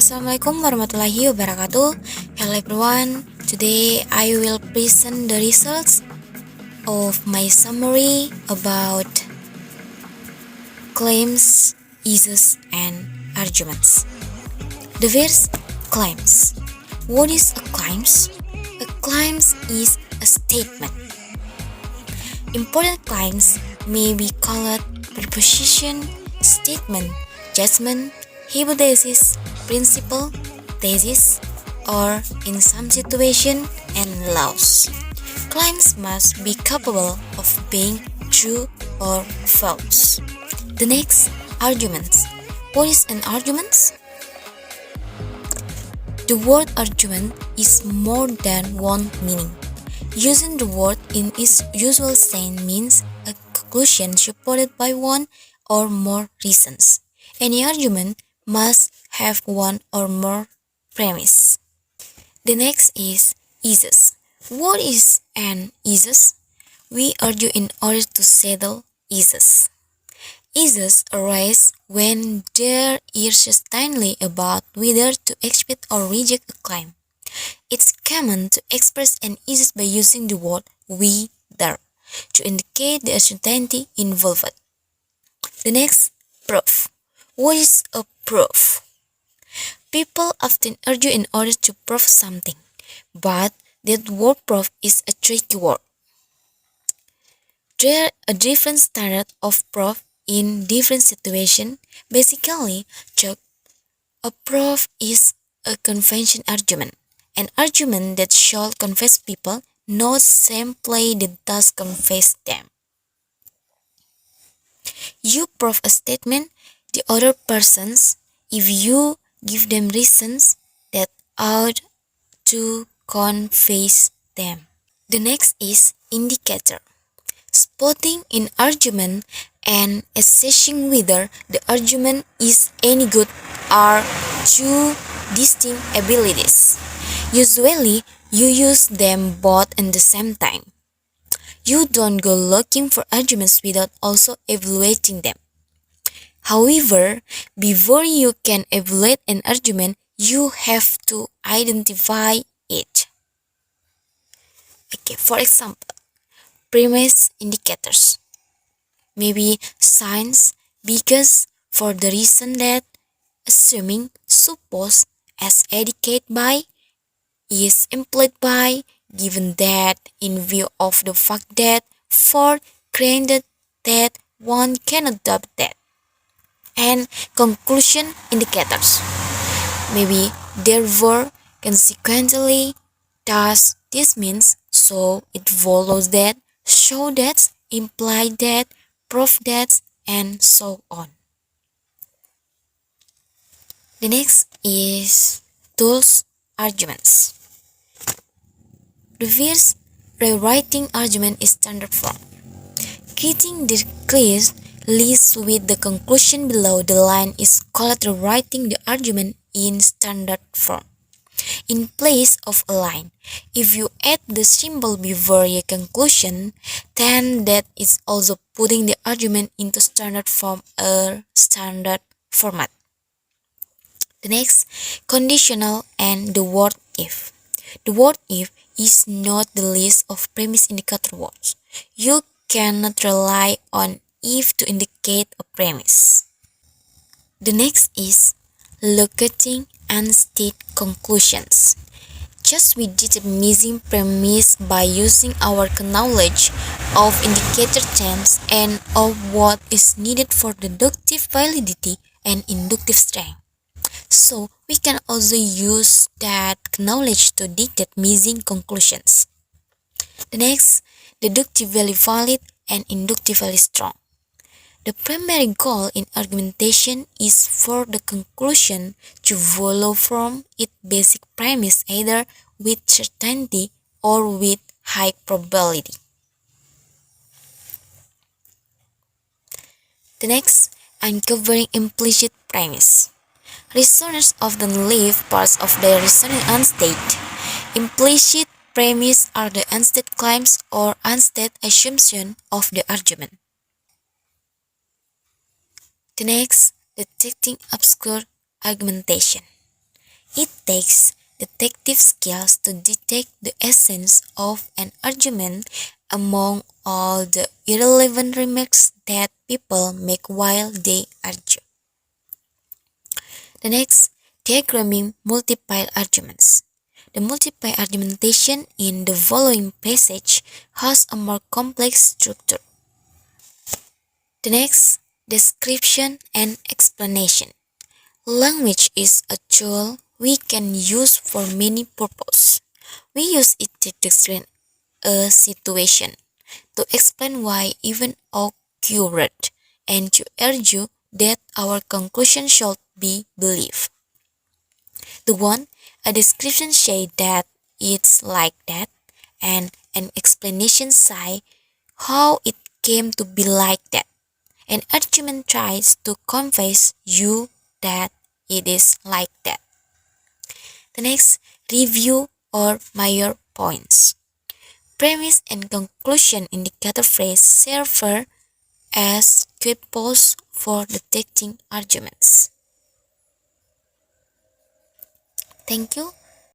Assalamualaikum warahmatullahi wabarakatuh. Hello everyone. Today I will present the results of my summary about claims, issues, and arguments. The first, claims. What is a claims? A claims is a statement. Important claims may be called proposition, statement, judgment, hypothesis, principle, thesis, or in some situation and laws. Claims must be capable of being true or false. The next, arguments. What is an argument? The word argument is more than one meaning. Using the word in its usual sense means a conclusion supported by one or more reasons. Any argument must have one or more premise. The next is issues. What is an issue? We argue in order to settle issues. Issues arise when there is uncertainty about whether to accept or reject a claim. It's common to express an issue by using the word whether to indicate the uncertainty involved. The next, proof. What is a proof? People often argue in order to prove something, but that word proof is a tricky word. There are a different standard of proof in different situations. Basically, a proof is a convention argument. An argument that should convince people, not simply that does convince them. You prove a statement, the other persons, if you give them reasons that ought to convince them. The next is indicator. Spotting an argument and assessing whether the argument is any good are two distinct abilities. Usually, you use them both at the same time. You don't go looking for arguments without also evaluating them. However, before you can evaluate an argument, you have to identify it. Okay, for example, premise indicators. Maybe signs because for the reason that assuming, suppose, as educate by, is implied by, given that, in view of the fact that, for granted that, one cannot doubt that. And conclusion indicators. Maybe, therefore, consequently, thus, this means, so it follows that, show that, imply that, prove that, and so on. The next is tools, arguments. The first rewriting argument is standard form. Creating the clear list with the conclusion below the line is called rewriting the argument in standard form. In place of a line, if you add the symbol before your conclusion, then that is also putting the argument into standard form or standard format. The next, conditional and the word if. The word if is not the list of premise indicator words. You cannot rely on if to indicate a premise. The next is locating and state conclusions. Just we did a missing premise by using our knowledge of indicator terms and of what is needed for deductive validity and inductive strength. So we can also use that knowledge to dictate missing conclusions. The next, deductively valid and inductively strong. The primary goal in argumentation is for the conclusion to follow from its basic premise either with certainty or with high probability. The next, uncovering implicit premise. Reasoners often leave parts of their reasoning unstated. Implicit premise are the unstated claims or unstated assumption of the argument. The next, detecting obscure argumentation. It takes detective skills to detect the essence of an argument among all the irrelevant remarks that people make while they argue. The next, diagramming multiple arguments. The multiple argumentation in the following passage has a more complex structure. The next, description and explanation. Language is a tool we can use for many purposes. We use it to describe a situation, to explain why event occurred, and to argue that our conclusion should be believed. The one, a description say that it's like that, and an explanation say how it came to be like that. An argument tries to convince you that it is like that. The next, review or major points. Premise and conclusion indicator phrase serve as guideposts for detecting arguments. Thank you.